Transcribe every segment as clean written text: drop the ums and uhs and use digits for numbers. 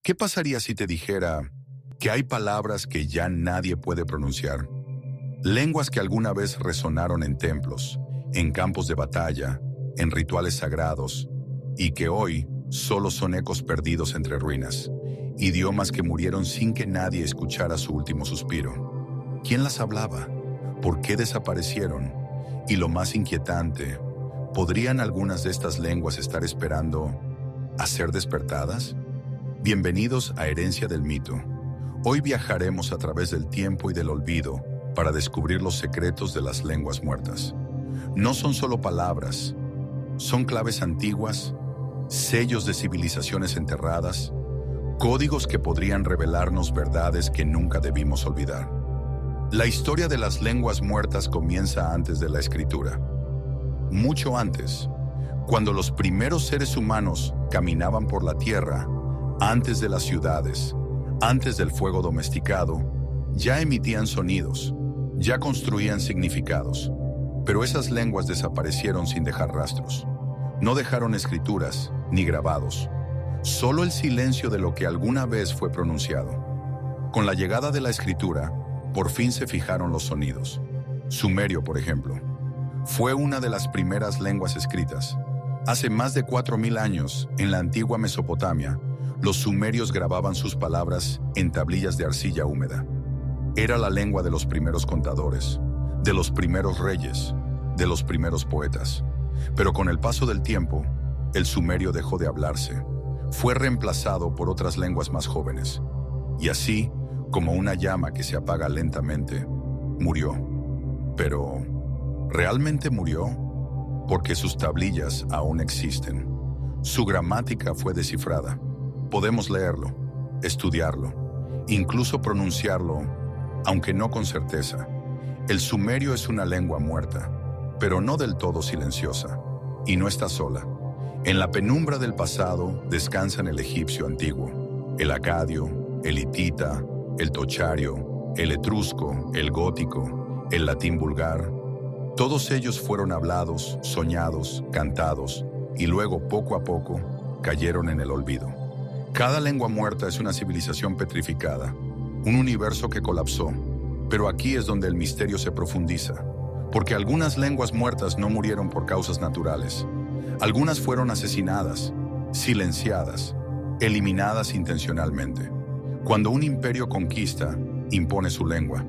¿Qué pasaría si te dijera que hay palabras que ya nadie puede pronunciar? Lenguas que alguna vez resonaron en templos, en campos de batalla, en rituales sagrados, y que hoy solo son ecos perdidos entre ruinas. Idiomas que murieron sin que nadie escuchara su último suspiro. ¿Quién las hablaba? ¿Por qué desaparecieron? Y lo más inquietante, ¿podrían algunas de estas lenguas estar esperando a ser despertadas? Bienvenidos a Herencia del Mito. Hoy viajaremos a través del tiempo y del olvido para descubrir los secretos de las lenguas muertas. No son solo palabras, son claves antiguas, sellos de civilizaciones enterradas, códigos que podrían revelarnos verdades que nunca debimos olvidar. La historia de las lenguas muertas comienza antes de la escritura. Mucho antes, cuando los primeros seres humanos caminaban por la tierra, antes de las ciudades, antes del fuego domesticado, ya emitían sonidos, ya construían significados. Pero esas lenguas desaparecieron sin dejar rastros. No dejaron escrituras ni grabados, solo el silencio de lo que alguna vez fue pronunciado. Con la llegada de la escritura, por fin se fijaron los sonidos. Sumerio, por ejemplo, fue una de las primeras lenguas escritas. Hace más de 4000 años, en la antigua Mesopotamia, los sumerios grababan sus palabras en tablillas de arcilla húmeda. Era la lengua de los primeros contadores, de los primeros reyes, de los primeros poetas. Pero con el paso del tiempo, el sumerio dejó de hablarse. Fue reemplazado por otras lenguas más jóvenes. Y así, como una llama que se apaga lentamente, murió. Pero, ¿realmente murió? Porque sus tablillas aún existen. Su gramática fue descifrada. Podemos leerlo, estudiarlo, incluso pronunciarlo, aunque no con certeza. El sumerio es una lengua muerta, pero no del todo silenciosa, y no está sola. En la penumbra del pasado descansan el egipcio antiguo, el acadio, el hitita, el tochario, el etrusco, el gótico, el latín vulgar. Todos ellos fueron hablados, soñados, cantados, y luego, poco a poco, cayeron en el olvido. Cada lengua muerta es una civilización petrificada, un universo que colapsó. Pero aquí es donde el misterio se profundiza, porque algunas lenguas muertas no murieron por causas naturales. Algunas fueron asesinadas, silenciadas, eliminadas intencionalmente. Cuando un imperio conquista, impone su lengua.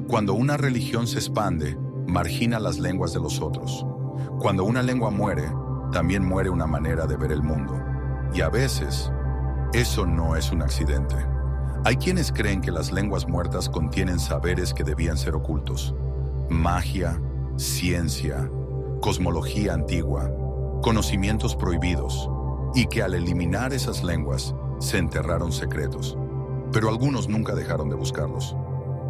Cuando una religión se expande, margina las lenguas de los otros. Cuando una lengua muere, también muere una manera de ver el mundo. Y a veces, eso no es un accidente. Hay quienes creen que las lenguas muertas contienen saberes que debían ser ocultos. Magia, ciencia, cosmología antigua, conocimientos prohibidos, y que al eliminar esas lenguas se enterraron secretos. Pero algunos nunca dejaron de buscarlos.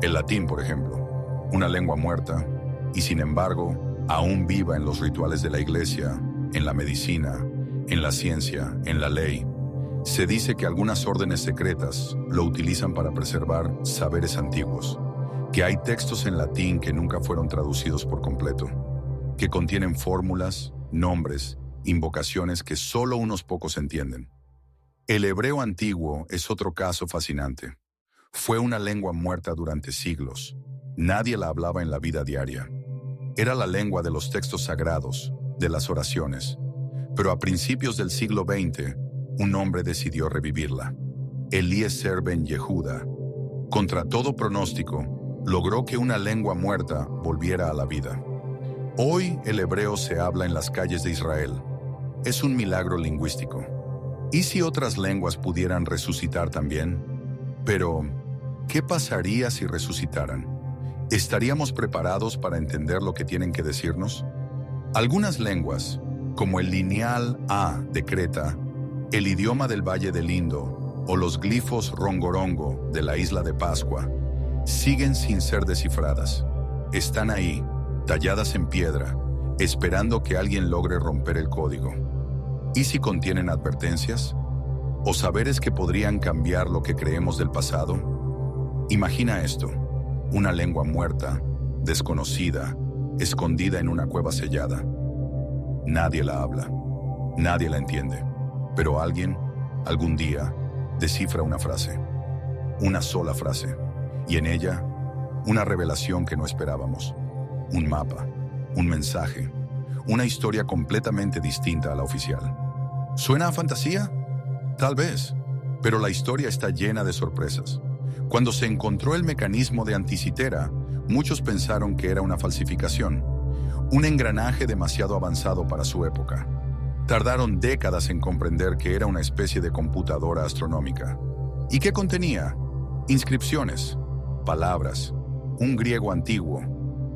El latín, por ejemplo, una lengua muerta, y sin embargo, aún viva en los rituales de la iglesia, en la medicina, en la ciencia, en la ley. Se dice que algunas órdenes secretas lo utilizan para preservar saberes antiguos, que hay textos en latín que nunca fueron traducidos por completo, que contienen fórmulas, nombres, invocaciones que solo unos pocos entienden. El hebreo antiguo es otro caso fascinante. Fue una lengua muerta durante siglos. Nadie la hablaba en la vida diaria. Era la lengua de los textos sagrados, de las oraciones. Pero a principios del siglo XX, un hombre decidió revivirla. Eliezer ben Yehuda, contra todo pronóstico, logró que una lengua muerta volviera a la vida. Hoy el hebreo se habla en las calles de Israel. Es un milagro lingüístico. ¿Y si otras lenguas pudieran resucitar también? Pero, ¿qué pasaría si resucitaran? ¿Estaríamos preparados para entender lo que tienen que decirnos? Algunas lenguas, como el lineal A de Creta, el idioma del Valle del Indo o los glifos rongorongo de la isla de Pascua, siguen sin ser descifradas. Están ahí, talladas en piedra, esperando que alguien logre romper el código. ¿Y si contienen advertencias? ¿O saberes que podrían cambiar lo que creemos del pasado? Imagina esto, una lengua muerta, desconocida, escondida en una cueva sellada. Nadie la habla, nadie la entiende. Pero alguien, algún día, descifra una frase, una sola frase, y en ella, una revelación que no esperábamos, un mapa, un mensaje, una historia completamente distinta a la oficial. ¿Suena a fantasía? Tal vez, pero la historia está llena de sorpresas. Cuando se encontró el mecanismo de Anticitera, muchos pensaron que era una falsificación, un engranaje demasiado avanzado para su época. Tardaron décadas en comprender que era una especie de computadora astronómica. ¿Y qué contenía? Inscripciones, palabras, un griego antiguo,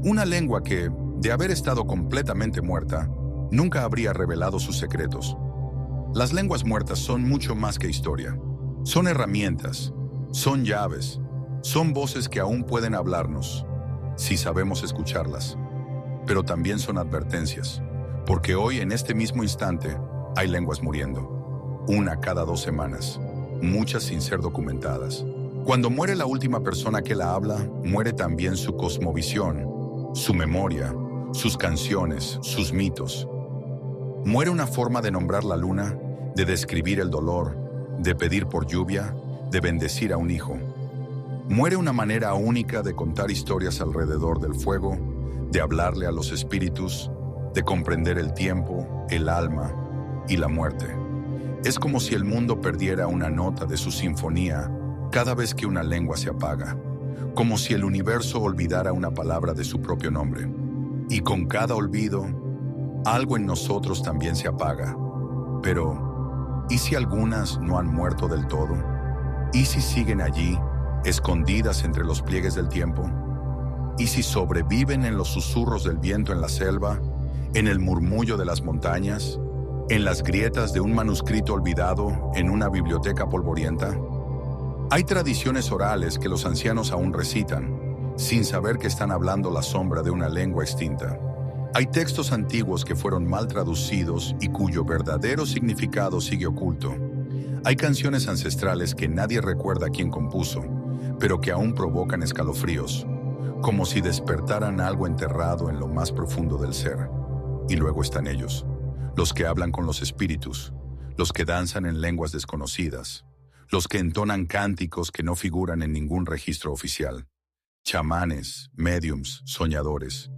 una lengua que, de haber estado completamente muerta, nunca habría revelado sus secretos. Las lenguas muertas son mucho más que historia. Son herramientas, son llaves, son voces que aún pueden hablarnos, si sabemos escucharlas. Pero también son advertencias, porque hoy, en este mismo instante, hay lenguas muriendo. Una cada 2 semanas, muchas sin ser documentadas. Cuando muere la última persona que la habla, muere también su cosmovisión, su memoria, sus canciones, sus mitos. Muere una forma de nombrar la luna, de describir el dolor, de pedir por lluvia, de bendecir a un hijo. Muere una manera única de contar historias alrededor del fuego, de hablarle a los espíritus, de comprender el tiempo, el alma y la muerte. Es como si el mundo perdiera una nota de su sinfonía cada vez que una lengua se apaga, como si el universo olvidara una palabra de su propio nombre. Y con cada olvido, algo en nosotros también se apaga. Pero, ¿y si algunas no han muerto del todo? ¿Y si siguen allí, escondidas entre los pliegues del tiempo? ¿Y si sobreviven en los susurros del viento en la selva, en el murmullo de las montañas, en las grietas de un manuscrito olvidado en una biblioteca polvorienta? Hay tradiciones orales que los ancianos aún recitan, sin saber que están hablando la sombra de una lengua extinta. Hay textos antiguos que fueron mal traducidos y cuyo verdadero significado sigue oculto. Hay canciones ancestrales que nadie recuerda quién compuso, pero que aún provocan escalofríos, como si despertaran algo enterrado en lo más profundo del ser. Y luego están ellos, los que hablan con los espíritus, los que danzan en lenguas desconocidas, los que entonan cánticos que no figuran en ningún registro oficial. Chamanes, médiums, soñadores.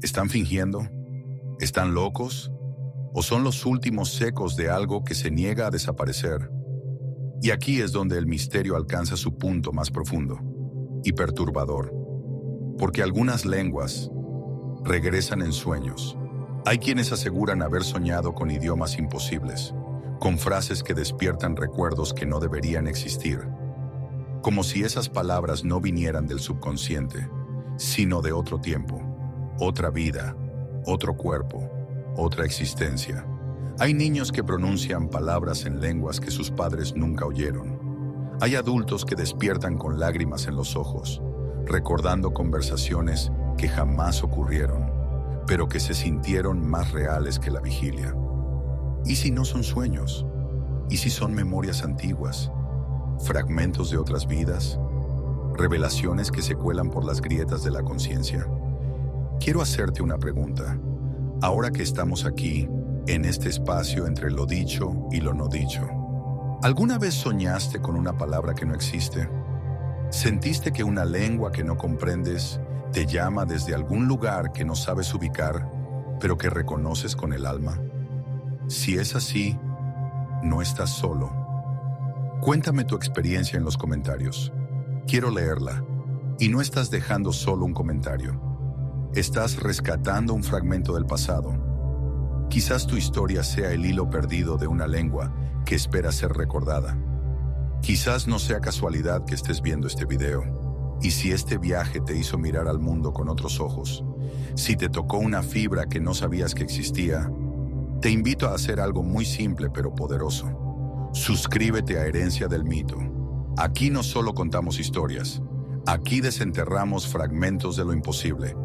¿Están fingiendo? ¿Están locos? ¿O son los últimos ecos de algo que se niega a desaparecer? Y aquí es donde el misterio alcanza su punto más profundo y perturbador, porque algunas lenguas regresan en sueños. Hay quienes aseguran haber soñado con idiomas imposibles, con frases que despiertan recuerdos que no deberían existir, como si esas palabras no vinieran del subconsciente, sino de otro tiempo, otra vida, otro cuerpo, otra existencia. Hay niños que pronuncian palabras en lenguas que sus padres nunca oyeron. Hay adultos que despiertan con lágrimas en los ojos, recordando conversaciones que jamás ocurrieron, pero que se sintieron más reales que la vigilia. ¿Y si no son sueños? ¿Y si son memorias antiguas? ¿Fragmentos de otras vidas? ¿Revelaciones que se cuelan por las grietas de la conciencia? Quiero hacerte una pregunta. Ahora que estamos aquí, en este espacio entre lo dicho y lo no dicho, ¿alguna vez soñaste con una palabra que no existe? ¿Sentiste que una lengua que no comprendes te llama desde algún lugar que no sabes ubicar, pero que reconoces con el alma? Si es así, no estás solo. Cuéntame tu experiencia en los comentarios. Quiero leerla. Y no estás dejando solo un comentario. Estás rescatando un fragmento del pasado. Quizás tu historia sea el hilo perdido de una lengua que espera ser recordada. Quizás no sea casualidad que estés viendo este video. Y si este viaje te hizo mirar al mundo con otros ojos, si te tocó una fibra que no sabías que existía, te invito a hacer algo muy simple pero poderoso. Suscríbete a Herencia del Mito. Aquí no solo contamos historias, aquí desenterramos fragmentos de lo imposible.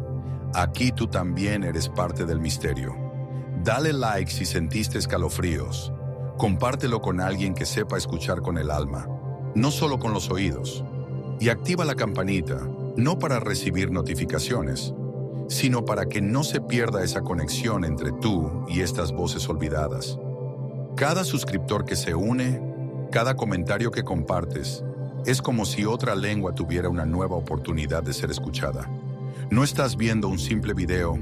Aquí tú también eres parte del misterio. Dale like si sentiste escalofríos. Compártelo con alguien que sepa escuchar con el alma, no solo con los oídos. Y activa la campanita, no para recibir notificaciones, sino para que no se pierda esa conexión entre tú y estas voces olvidadas. Cada suscriptor que se une Cada comentario que compartes es como si otra lengua tuviera una nueva oportunidad de ser escuchada. No estás viendo un simple video,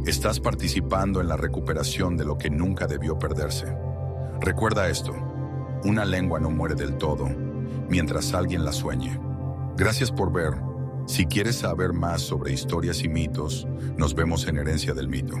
estás participando en la recuperación de lo que nunca debió perderse. Recuerda esto, una lengua no muere del todo mientras alguien la sueñe. Gracias por ver. Si quieres saber más sobre historias y mitos, nos vemos en Herencia del Mito.